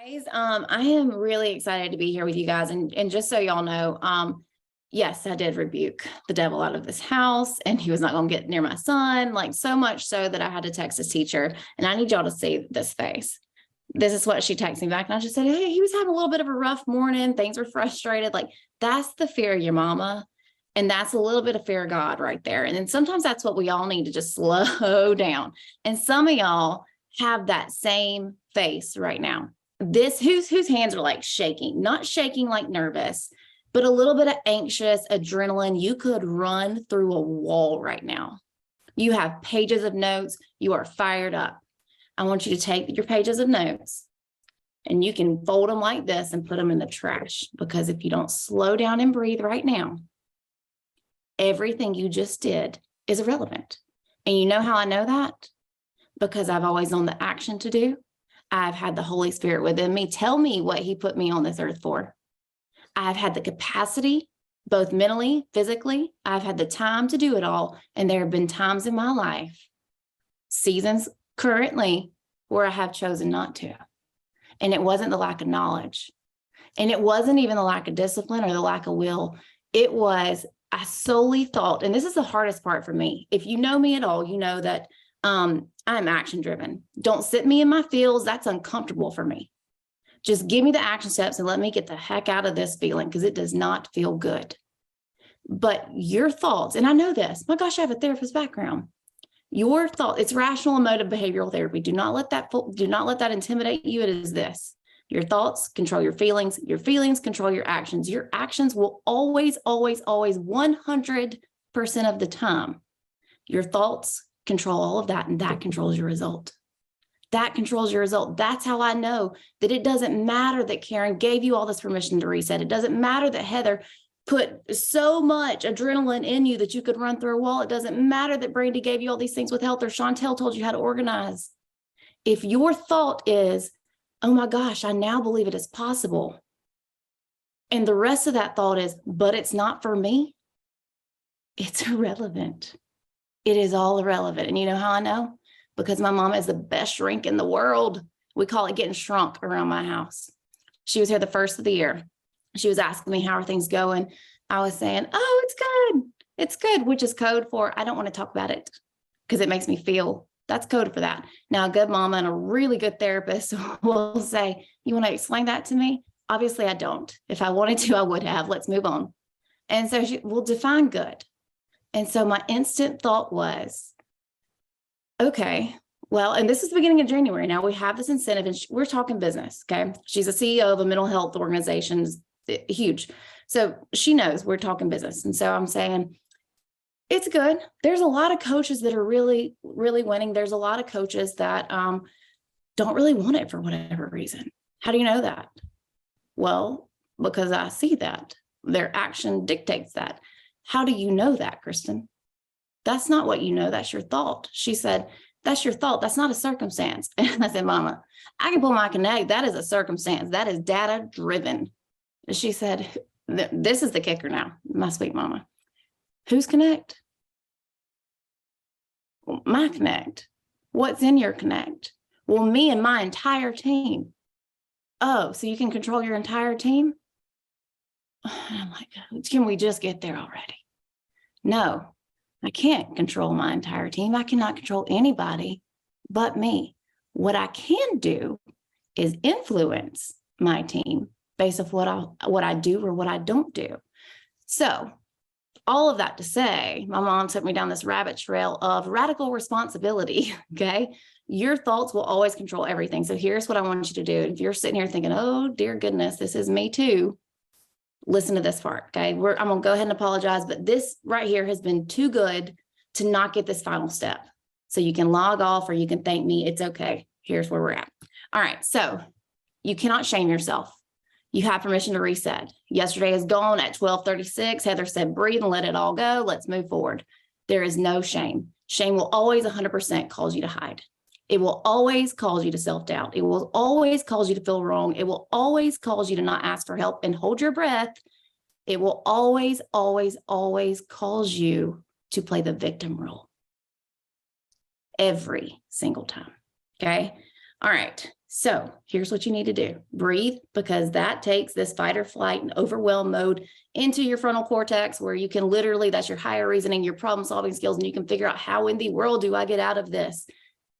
Guys, I am really excited to be here with you guys. And just so y'all know, yes, I did rebuke the devil out of this house, and he was not going to get near my son, like so much so that I had to text his teacher. And I need y'all to see this face. This is what she texted me back. And I just said, hey, he was having a little bit of a rough morning. Things were frustrated. Like, that's the fear of your mama. And that's a little bit of fear of God right there. And then sometimes that's what we all need to just slow down. And some of y'all have that same face right now. This whose hands are like shaking, not shaking like nervous, but a little bit of anxious adrenaline. You could run through a wall right now. You have pages of notes. You are fired up. I want you to take your pages of notes and you can fold them like this and put them in the trash, because if you don't slow down and breathe right now, everything you just did is irrelevant. And you know how I know that? Because I've always known the action to do. I've had the Holy Spirit within me tell me what he put me on this earth for. I've had the capacity, both mentally, physically. I've had the time to do it all. And there have been times in my life, seasons currently, where I have chosen not to. And it wasn't the lack of knowledge. And it wasn't even the lack of discipline or the lack of will. It was, I solely thought, and this is the hardest part for me. If you know me at all, you know that I'm action driven. Don't sit me in my feels. That's uncomfortable for me. Just give me the action steps and let me get the heck out of this feeling, because it does not feel good. But your thoughts, and I know this, my gosh, I have a therapist background. Your thought, it's rational emotive behavioral therapy. Do not let that intimidate you. It is this. Your thoughts control your feelings control your actions. Your actions will always, 100% of the time. Your thoughts control all of that, and that controls your result. That controls your result. That's how I know that it doesn't matter that Karen gave you all this permission to reset. It doesn't matter that Heather put so much adrenaline in you that you could run through a wall. It doesn't matter that Brandy gave you all these things with health, or Chantel told you how to organize. If your thought is, oh my gosh, I now believe it is possible, and the rest of that thought is, but it's not for me, it's irrelevant. It is all irrelevant. And you know how I know? Because my mama is the best shrink in the world. We call it getting shrunk around my house. She was here the first of the year. She was asking me, how are things going? I was saying, oh, it's good. It's good, which is code for, I don't want to talk about it because it makes me feel. That's code for that. Now, a good mama and a really good therapist will say, you want to explain that to me? Obviously, I don't. If I wanted to, I would have. Let's move on. And so she will define good. And so my instant thought was, okay, well, and this is the beginning of January. Now we have this incentive, and we're talking business, okay? She's a CEO of a mental health organization, huge. So she knows we're talking business. And so I'm saying, it's good. There's a lot of coaches that are really, really winning. There's a lot of coaches that don't really want it for whatever reason. How do you know that? Well, because I see that. Their action dictates that. How do you know that, Kristen? That's not what you know. That's your thought. She said, that's your thought. That's not a circumstance. And I said, Mama, I can pull my Connect. That is a circumstance. That is data driven. She said, this is the kicker now, my sweet mama. Whose Connect? Well, my Connect. What's in your Connect? Well, me and my entire team. Oh, so you can control your entire team? I'm like, can we just get there already? No, I can't control my entire team. I cannot control anybody but me. What I can do is influence my team based off what I do or what I don't do. So all of that to say, my mom took me down this rabbit trail of radical responsibility, okay? Your thoughts will always control everything. So here's what I want you to do. If you're sitting here thinking, oh, dear goodness, this is me too, listen to this part, okay? I'm going to go ahead and apologize, but this right here has been too good to not get this final step. So you can log off or you can thank me. It's okay. Here's where we're at. All right, so you cannot shame yourself. You have permission to reset. Yesterday is gone at 12:36. Heather said, breathe and let it all go. Let's move forward. There is no shame. Shame will always 100% cause you to hide. It will always cause you to self-doubt. It will always cause you to feel wrong. It will always cause you to not ask for help and hold your breath. It will always cause you to play the victim role. Every single time. Okay. All right. So here's what you need to do. Breathe, because that takes this fight or flight and overwhelm mode into your frontal cortex, where you can literally, that's your higher reasoning, your problem solving skills, and you can figure out, how in the world do I get out of this?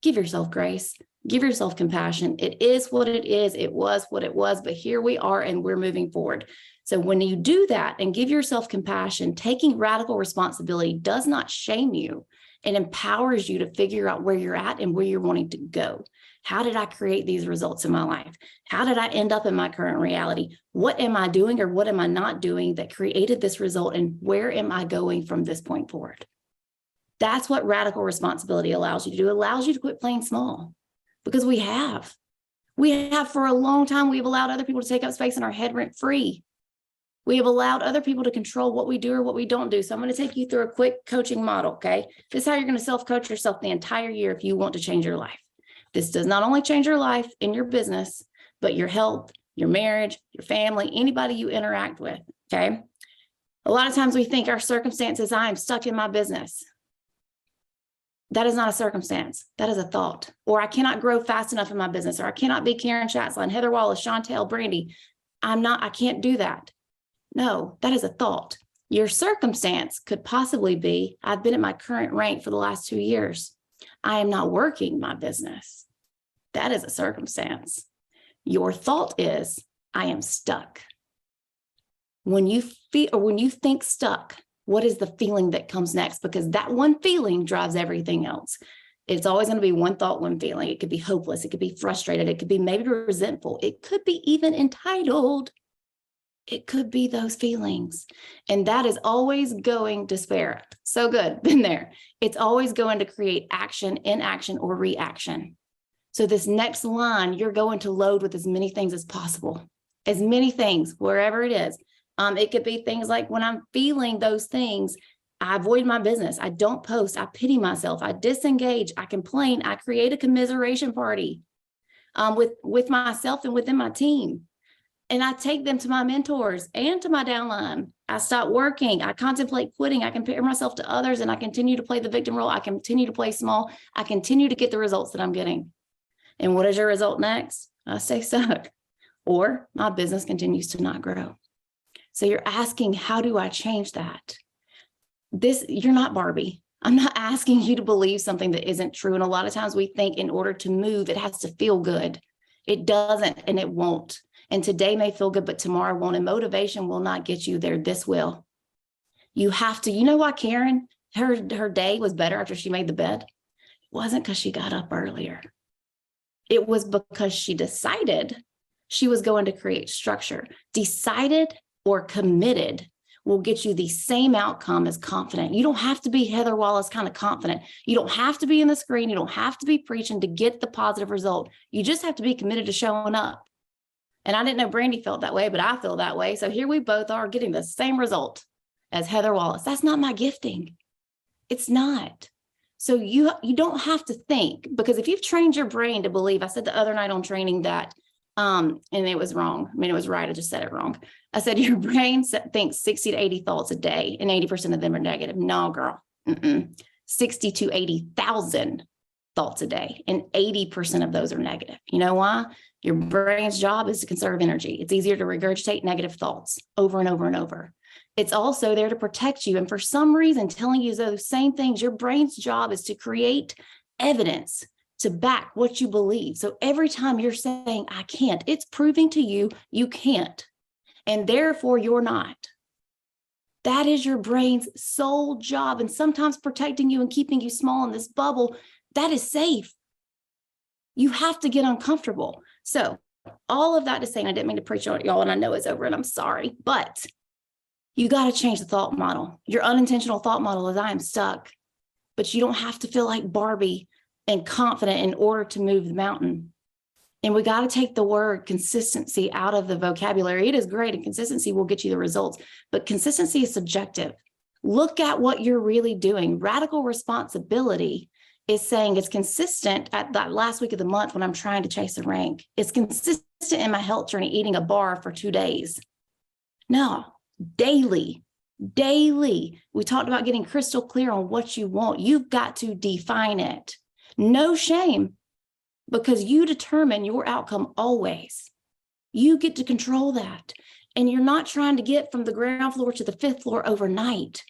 Give yourself grace, give yourself compassion. It is what it is. It was what it was, but here we are and we're moving forward. So when you do that and give yourself compassion, taking radical responsibility does not shame you. It empowers you to figure out where you're at and where you're wanting to go. How did I create these results in my life? How did I end up in my current reality? What am I doing or what am I not doing that created this result? And where am I going from this point forward? That's what radical responsibility allows you to do. It allows you to quit playing small, because we have for a long time, we've allowed other people to take up space in our head rent free. We have allowed other people to control what we do or what we don't do. So I'm going to take you through a quick coaching model. Okay. This is how you're going to self-coach yourself the entire year if you want to change your life. This does not only change your life in your business, but your health, your marriage, your family, anybody you interact with. Okay. A lot of times we think our circumstances, I am stuck in my business. That is not a circumstance. That is a thought. Or I cannot grow fast enough in my business, or I cannot be Karen Schatzline, Heather Wallace, Chantel, Brandy. I can't do that. No, that is a thought. Your circumstance could possibly be, I've been at my current rank for the last 2 years. I am not working my business. That is a circumstance. Your thought is, I am stuck. When you feel, or when you think stuck, what is the feeling that comes next? Because that one feeling drives everything else. It's always going to be one thought, one feeling. It could be hopeless. It could be frustrated. It could be maybe resentful. It could be even entitled. It could be those feelings. And that is always going despair. So good. Been there. It's always going to create action, inaction, or reaction. So this next line, you're going to load with as many things as possible, as many things, wherever it is. It could be things like, when I'm feeling those things, I avoid my business. I don't post. I pity myself. I disengage. I complain. I create a commiseration party with myself and within my team. And I take them to my mentors and to my downline. I stop working. I contemplate quitting. I compare myself to others, and I continue to play the victim role. I continue to play small. I continue to get the results that I'm getting. And what is your result next? I stay stuck, or my business continues to not grow. So you're asking, how do I change that? You're not Barbie. I'm not asking you to believe something that isn't true. And a lot of times we think in order to move, it has to feel good. It doesn't, and it won't. And today may feel good, but tomorrow won't. And motivation will not get you there. This will. You have to, you know why Karen, her day was better after she made the bed? It wasn't because she got up earlier. It was because she decided she was going to create structure. Decided or committed will get you the same outcome as confident. You don't have to be Heather Wallace kind of confident. You don't have to be in the screen. You don't have to be preaching to get the positive result. You just have to be committed to showing up. And I didn't know Brandy felt that way, but I feel that way. So here we both are getting the same result as Heather Wallace. That's not my gifting. It's not. So you don't have to think, because if you've trained your brain to believe, I said the other night on training that, and it was wrong. I mean, it was right. I just said it wrong. I said, your brain thinks 60 to 80 thoughts a day, and 80% of them are negative. No, girl. 60 to 80,000 thoughts a day, and 80% of those are negative. You know why? Your brain's job is to conserve energy. It's easier to regurgitate negative thoughts over and over and over. It's also there to protect you. And for some reason, telling you those same things, your brain's job is to create evidence to back what you believe. So every time you're saying, I can't, it's proving to you, you can't. And therefore you're not. That is your brain's sole job. And sometimes protecting you and keeping you small in this bubble, that is safe. You have to get uncomfortable. So all of that to say, and I didn't mean to preach on it, y'all, and I know it's over and I'm sorry, but you got to change the thought model. Your unintentional thought model is, I am stuck, but you don't have to feel like Barbie and confident in order to move the mountain. And we got to take the word consistency out of the vocabulary. It is great, and consistency will get you the results, but consistency is subjective. Look at what you're really doing. Radical responsibility is saying it's consistent at that last week of the month when I'm trying to chase a rank. It's consistent in my health journey, eating a bar for 2 days. No, daily. We talked about getting crystal clear on what you want. You've got to define it. No shame. because you determine your outcome always. You get to control that. And you're not trying to get from the ground floor to the 5th floor overnight.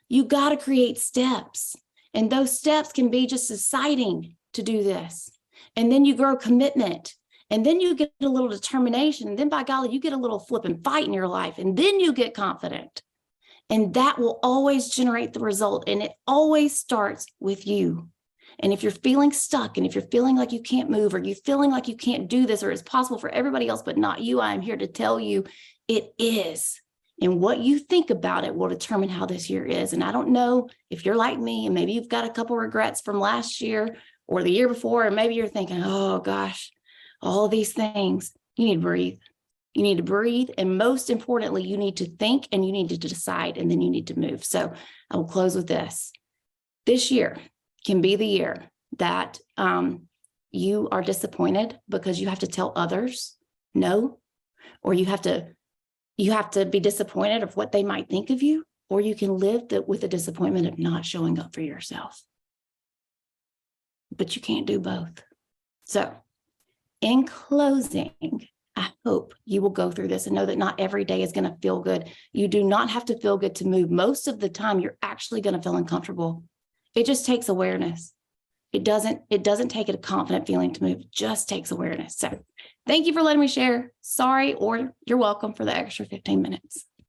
You got to create steps. And those steps can be just deciding to do this. And then you grow commitment. And then you get a little determination. And then by golly, you get a little flip and fight in your life. And then you get confident. And that will always generate the result. And it always starts with you. And if you're feeling stuck, and if you're feeling like you can't move, or you're feeling like you can't do this, or it's possible for everybody else, but not you, I'm here to tell you it is. And what you think about it will determine how this year is. And I don't know if you're like me, and maybe you've got a couple regrets from last year or the year before, and maybe you're thinking, oh gosh, all these things. You need to breathe. You need to breathe. And most importantly, you need to think, and you need to decide, and then you need to move. So I will close with this. This year can be the year that you are disappointed because you have to tell others no, or you have to be disappointed of what they might think of you, or you can live with the disappointment of not showing up for yourself. But you can't do both. So in closing, I hope you will go through this and know that not every day is going to feel good. You do not have to feel good to move. Most of the time, you're actually going to feel uncomfortable. It just takes awareness. It doesn't take a confident feeling to move. It just takes awareness. So thank you for letting me share. Sorry, or you're welcome for the extra 15 minutes.